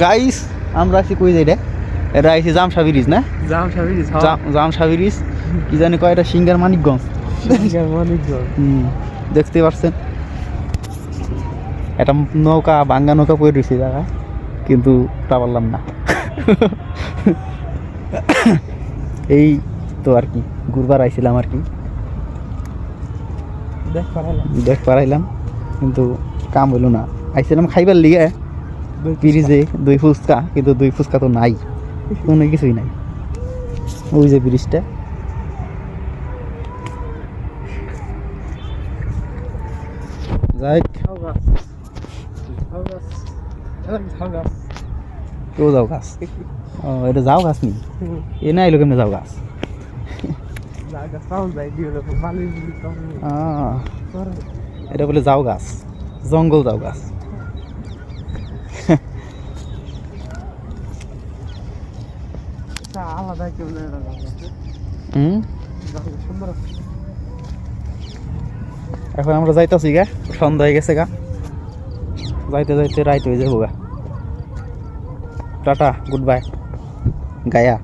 Guys আমরা আছি কই যাই রে? এটা আইছি জামশা ব্রিজ না? জামশা ব্রিজ কি জানি কয় এটা সিঙ্গার মানিকগঞ্জ। দেখতে পাচ্ছেন এটা নৌকা ভাঙ্গা নৌকা পড়ে রয়েছে জায়গায়, কিন্তু তা পারলাম না। এই তো আর কি ঘুরবার আইছিলাম আর কি, দেখ পারাইলাম কিন্তু কাম হইল না। আইছিলাম খাইবার লিগে ব্রিজে দই ফুচকা, কিন্তু দই ফুচকা তো নাই, কোনো কিছুই নাই। ওই যে ব্রিজটা, যাই কেউ যাও গাছ। ও এটা যাও গাছ নি, এ না এলো কেমনে যাও গাছ। এটা বলে যাও গাছ, জঙ্গল যাও গাছ। এখন আমরা যাইতেছি গা, সন্ধ্যা হয়ে গেছে গা, যাইতে যাইতে রাইট হয়ে যাবো গা। Tata, goodbye Gaya.